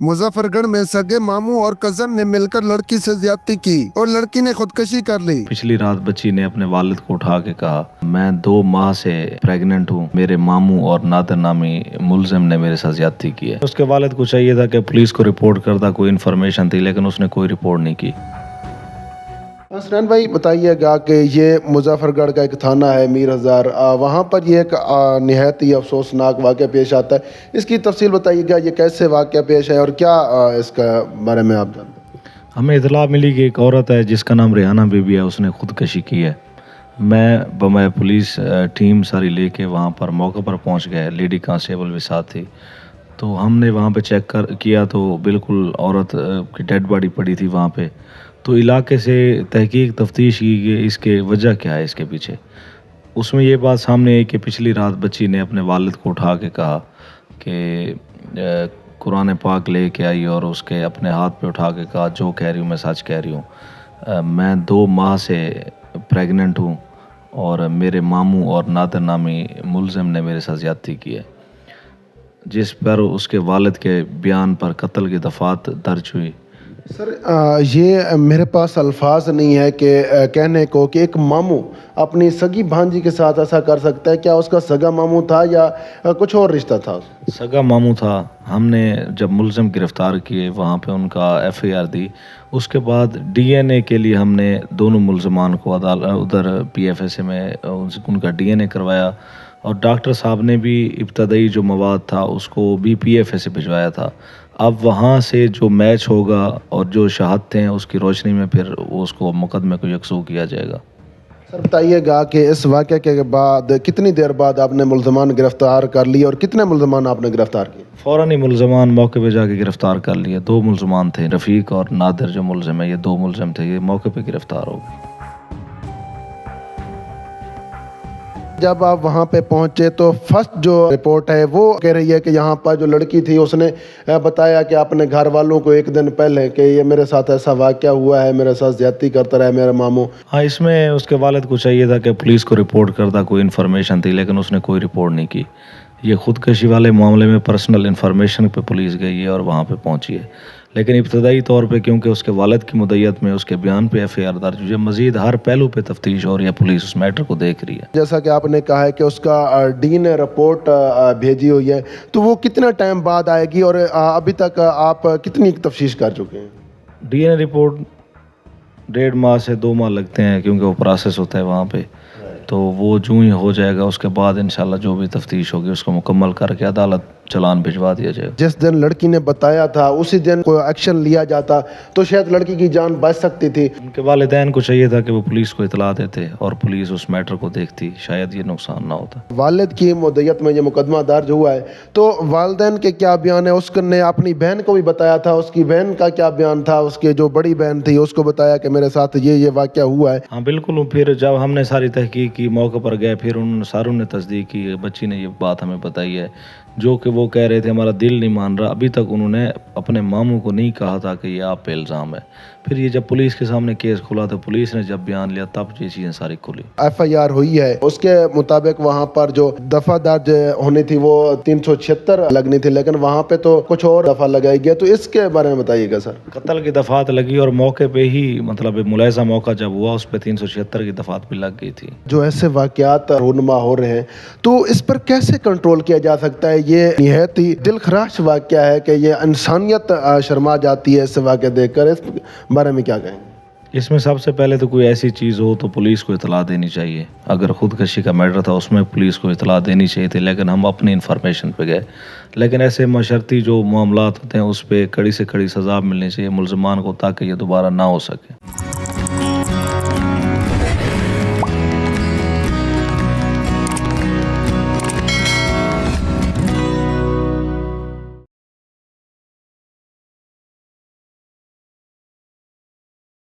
मुजफ्फरगढ़ में सगे मामू और कजन ने मिलकर लड़की से ज्यादती की और लड़की ने खुदकुशी कर ली। पिछली रात बच्ची ने अपने वालिद को उठा के कहा, मैं 2 माह से प्रेग्नेंट हूँ, मेरे मामू और नादिर नामी मुलजिम ने मेरे साथ ज्यादती की है। उसके वालिद को चाहिए था कि पुलिस को रिपोर्ट करता, कोई इन्फॉर्मेशन थी, लेकिन उसने कोई रिपोर्ट नहीं की। हसनैन भाई बताइएगा कि ये मुजफ्फरगढ़ का एक थाना है मीर हज़ार, वहाँ पर ये एक निहायत ही अफसोसनाक वाक़या पेश आता है। इसकी तफसील बताइएगा, ये कैसे वाक़या पेश है और क्या इसका बारे में आप जानते हैं? हमें इतला मिली कि एक औरत है जिसका नाम रेहाना बीबी है, उसने खुदकशी की है। मैं पुलिस टीम सारी लेके वहाँ पर मौके पर पहुँच गए, लेडी कांस्टेबल भी साथ थी। तो हमने वहाँ पे चेक किया तो बिल्कुल औरत की डेड बॉडी पड़ी थी वहाँ पे। तो इलाके से तहकीक तफ्तीश की कि इसके वजह क्या है इसके पीछे। उसमें ये बात सामने आई कि पिछली रात बच्ची ने अपने वालिद को उठा के कहा कि कुरान पाक ले के आई और उसके अपने हाथ पे उठा के कहा, जो कह रही हूँ मैं सच कह रही हूँ, मैं 2 माह से प्रेग्नेंट हूँ और मेरे मामू और नादिर नामी मुलजिम ने मेरे साथ ज्यादती की है। जिस पर उसके वालिद के बयान पर कत्ल की दफ़ात दर्ज हुई। सर ये मेरे पास अल्फाज नहीं है कि कहने को कि एक मामू अपनी सगी भांजी के साथ ऐसा कर सकता है। क्या उसका सगा मामू था या कुछ और रिश्ता था? सगा मामू था। हमने जब मुलजिम गिरफ़्तार किए वहाँ पे उनका FIR दी। उसके बाद DNA के लिए हमने दोनों मुलजमान को उधर PFSA में उनका DNA करवाया और डॉक्टर साहब ने भी इब्तदाई जो मवाद था उसको भी PFSA भिजवाया था। अब वहाँ से जो मैच होगा और जो शहादतें हैं उसकी रोशनी में फिर उसको मुकदमे को यकसू किया जाएगा। सर बताइएगा कि इस वाक़े के बाद कितनी देर बाद आपने मुलजमान गिरफ़्तार कर लिए और कितने मुलजमान आपने गिरफ़्तार किए? फ़ौरन ही मुलजमान मौके पे जाके गिरफ़्तार कर लिए। 2 मुलजमान थे, रफ़ीक और नादिर जो मुलजिम है, ये 2 मुलजिम थे, ये मौके पे गिरफ़्तार हो गए। जब आप वहाँ पे पहुँचे तो फर्स्ट जो रिपोर्ट है वो कह रही है कि यहाँ पर जो लड़की थी उसने बताया कि अपने घर वालों को एक दिन पहले कि ये मेरे साथ ऐसा वाक़या हुआ है, मेरे साथ ज़्यादती करता रहा मेरा मामू। हाँ, इसमें उसके वालिद को चाहिए था कि पुलिस को रिपोर्ट करता, कोई इन्फॉर्मेशन थी, लेकिन उसने कोई रिपोर्ट नहीं की। ये खुदकशी वाले मामले में पर्सनल इन्फॉर्मेशन पे पुलिस गई है और वहाँ पे पहुँची है, लेकिन इब्तदाई तौर पे क्योंकि उसके वालिद की मुद्दत में उसके बयान पे FIR दर्ज हुई है, मज़ीद हर पहलू पे तफ्तीश हो रही है, पुलिस उस मैटर को देख रही है। जैसा कि आपने कहा है कि उसका DNA रिपोर्ट भेजी हुई है, तो वो कितना टाइम बाद आएगी और अभी तक आप कितनी तफ्तीश कर चुके हैं? DNA रिपोर्ट 1.5 माह से 2 माह लगते हैं क्योंकि वो प्रोसेस होता है वहाँ पे। तो वो जो ही हो जाएगा उसके बाद इंशाल्लाह जो भी तफ्तीश होगी उसको मुकम्मल करके अदालत चलान भिजवा दिया जाएगा। जिस दिन लड़की ने बताया था उसी दिन कोई एक्शन लिया जाता तो शायद लड़की की जान बच सकती थी। उनके वालिदैन को चाहिए था कि वो पुलिस को इतला देते और पुलिस उस मैटर को देखती, शायद ये नुकसान ना होता। वालिद की मुद्दत में ये मुकदमा दर्ज हुआ है, तो वालिदैन के क्या बयान है? उसने अपनी बहन को भी बताया था, उसकी बहन का क्या बयान था? उसके जो बड़ी बहन थी उसको बताया कि मेरे साथ ये वाक़या हुआ है। हाँ बिल्कुल। फिर जब हमने सारी तहकीक की, मौके पर गए, फिर उन सारों ने तस्दीक की, बच्ची ने ये बात हमें बताई है। जो कि वो कह रहे थे हमारा दिल नहीं मान रहा, अभी तक उन्होंने अपने मामू को नहीं कहा था कि ये आप पे इल्ज़ाम है। फिर ये जब पुलिस के सामने केस खुला तो पुलिस ने जब बयान लिया तब ये चीज़ें सारी खुली। FIR हुई है, उसके मुताबिक वहाँ पर जो दफ़ा दर्ज होनी थी वो 376 लगनी थी, लेकिन वहाँ पे तो कुछ और दफ़ा लगाई गई। तो इसके बारे में बताइएगा सर। कत्ल की दफ़ात लगी और मौके पे ही मतलब मुलायजा मौका जब हुआ उस पर 376 की दफ़ात भी लग गई थी। जो ऐसे वाक़यात रूनमा हो रहे हैं तो इस पर कैसे कंट्रोल किया जा सकता है? ये निहायत ही दिलखराश वाक़या है कि ये इंसानियत शर्मा जाती है इस वाक़या देखकर। इस बारे में क्या कहेंगे? इसमें सबसे पहले तो कोई ऐसी चीज़ हो तो पुलिस को इतला देनी चाहिए। अगर खुदकशी का मैटर था उसमें पुलिस को इतला देनी चाहिए थी, लेकिन हम अपनी इन्फॉर्मेशन पे गए। लेकिन ऐसे मशर्ती जो मामलात होते हैं उस पर कड़ी से कड़ी सज़ा मिलनी चाहिए मुलजमान को, ताकि ये दोबारा ना हो सके।